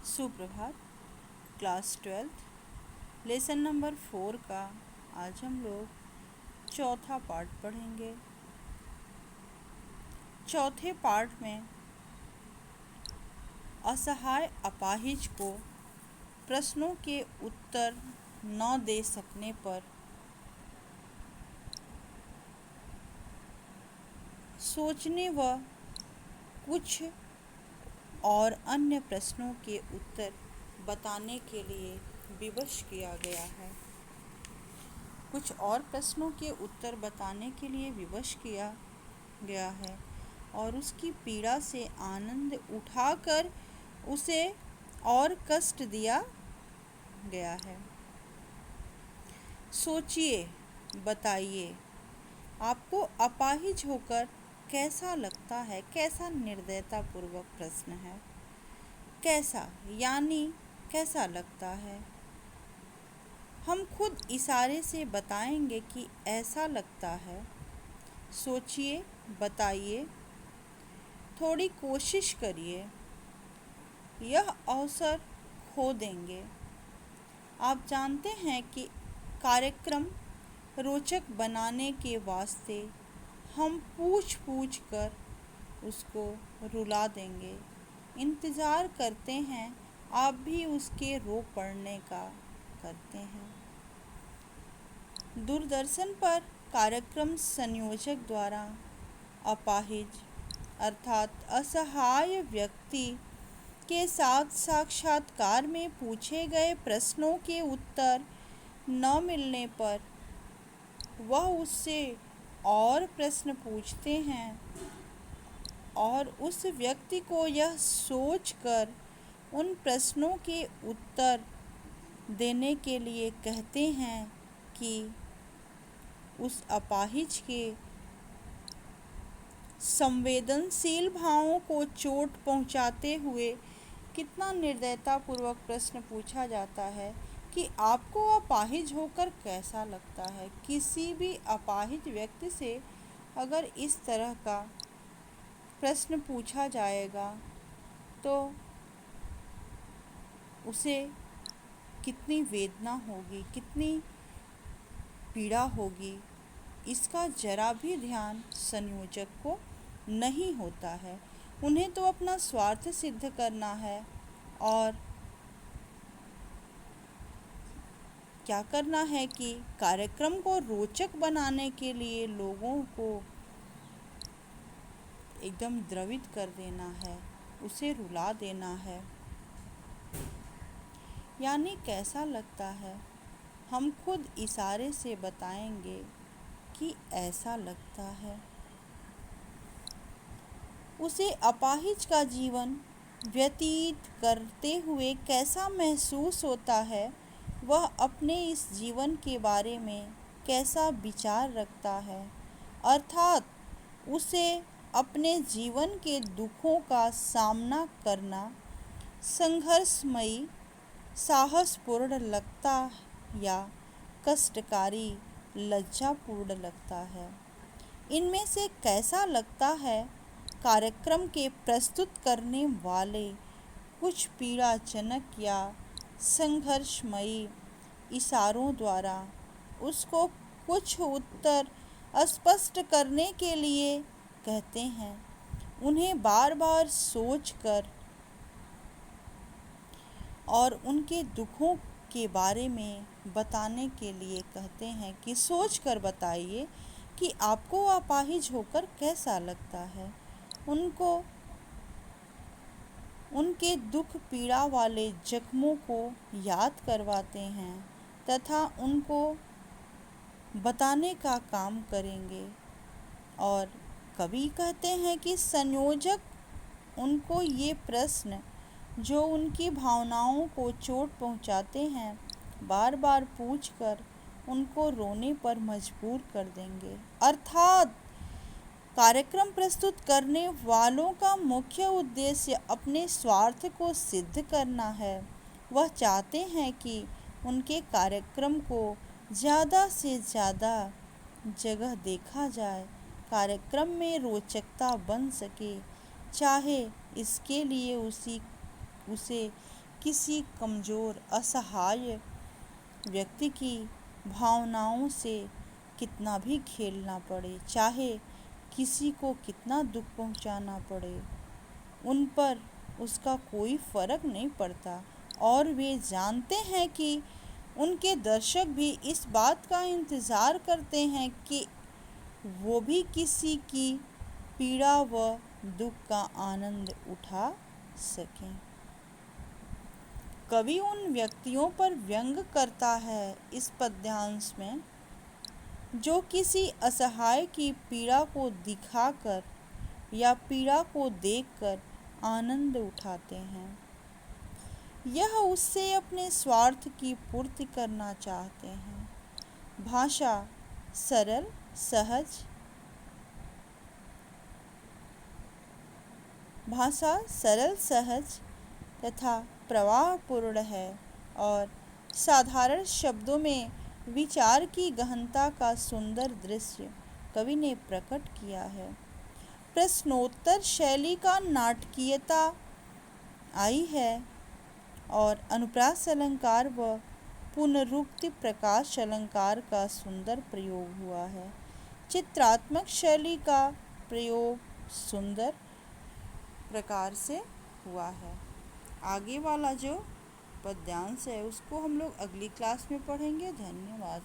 सुप्रभात। Class 12 lesson number 4 का आज हम लोग चौथा पार्ट पढ़ेंगे। चौथे पार्ट में असहाय अपाहिज को प्रश्नों के उत्तर न दे सकने पर सोचने व कुछ और अन्य प्रश्नों के उत्तर बताने के लिए विवश किया गया है। कुछ और प्रश्नों के उत्तर बताने के लिए विवश किया गया है और उसकी पीड़ा से आनंद उठाकर उसे और कष्ट दिया गया है। सोचिए, बताइए, आपको अपाहिज होकर कैसा लगता है? कैसा निर्दयतापूर्वक प्रश्न है। कैसा यानी कैसा लगता है? हम खुद इशारे से बताएंगे कि ऐसा लगता है। सोचिए, बताइए, थोड़ी कोशिश करिए। यह अवसर खो देंगे। आप जानते हैं कि कार्यक्रम रोचक बनाने के वास्ते हम पूछ कर उसको रुला देंगे। इंतज़ार करते हैं, आप भी उसके रो पड़ने का करते हैं। दूरदर्शन पर कार्यक्रम संयोजक द्वारा अपाहिज अर्थात असहाय व्यक्ति के साथ साक्षात्कार में पूछे गए प्रश्नों के उत्तर न मिलने पर वह उससे और प्रश्न पूछते हैं और उस व्यक्ति को यह सोचकर उन प्रश्नों के उत्तर देने के लिए कहते हैं कि उस अपाहिज के संवेदनशील भावों को चोट पहुंचाते हुए कितना निर्दयतापूर्वक प्रश्न पूछा जाता है कि आपको अपाहिज होकर कैसा लगता है। किसी भी अपाहिज व्यक्ति से अगर इस तरह का प्रश्न पूछा जाएगा तो उसे कितनी वेदना होगी, कितनी पीड़ा होगी, इसका जरा भी ध्यान संयोजक को नहीं होता है। उन्हें तो अपना स्वार्थ सिद्ध करना है और क्या करना है कि कार्यक्रम को रोचक बनाने के लिए लोगों को एकदम द्रवित कर देना है, उसे रुला देना है। यानी कैसा लगता है? हम खुद इशारे से बताएंगे कि ऐसा लगता है। उसे अपाहिज का जीवन व्यतीत करते हुए कैसा महसूस होता है, वह अपने इस जीवन के बारे में कैसा विचार रखता है, अर्थात उसे अपने जीवन के दुखों का सामना करना संघर्षमयी, साहसपूर्ण लगता या कष्टकारी, लज्जापूर्ण लगता है। इनमें से कैसा लगता है? कार्यक्रम के प्रस्तुत करने वाले कुछ पीड़ाजनक या संघर्षमयी इशारों द्वारा उसको कुछ उत्तर स्पष्ट करने के लिए कहते हैं। उन्हें बार बार सोचकर और उनके दुखों के बारे में बताने के लिए कहते हैं कि सोचकर बताइए कि आपको अपाहिज होकर कैसा लगता है। उनको उनके दुख पीड़ा वाले जख्मों को याद करवाते हैं तथा उनको बताने का काम करेंगे। और कभी कहते हैं कि संयोजक उनको ये प्रश्न जो उनकी भावनाओं को चोट पहुंचाते हैं बार बार पूछकर उनको रोने पर मजबूर कर देंगे। अर्थात कार्यक्रम प्रस्तुत करने वालों का मुख्य उद्देश्य अपने स्वार्थ को सिद्ध करना है। वह चाहते हैं कि उनके कार्यक्रम को ज़्यादा से ज़्यादा जगह देखा जाए, कार्यक्रम में रोचकता बन सके, चाहे इसके लिए उसे किसी कमज़ोर असहाय व्यक्ति की भावनाओं से कितना भी खेलना पड़े, चाहे किसी को कितना दुख पहुंचाना पड़े, उन पर उसका कोई फ़र्क नहीं पड़ता। और वे जानते हैं कि उनके दर्शक भी इस बात का इंतज़ार करते हैं कि वो भी किसी की पीड़ा व दुख का आनंद उठा सकें। कवि उन व्यक्तियों पर व्यंग करता है इस पद्यांश में जो किसी असहाय की पीड़ा को दिखाकर या पीड़ा को देखकर आनंद उठाते हैं। यह उससे अपने स्वार्थ की पूर्ति करना चाहते हैं। भाषा सरल सहज भाषा सरल सहज तथा प्रवाहपूर्ण है और साधारण शब्दों में विचार की गहनता का सुंदर दृश्य कवि ने प्रकट किया है। प्रश्नोत्तर शैली का नाटकीयता आई है और अनुप्रास अलंकार व पुनरुक्ति प्रकाश अलंकार का सुंदर प्रयोग हुआ है। चित्रात्मक शैली का प्रयोग सुंदर प्रकार से हुआ है। आगे वाला जो पद्यांश है उसको हम लोग अगली क्लास में पढ़ेंगे। धन्यवाद।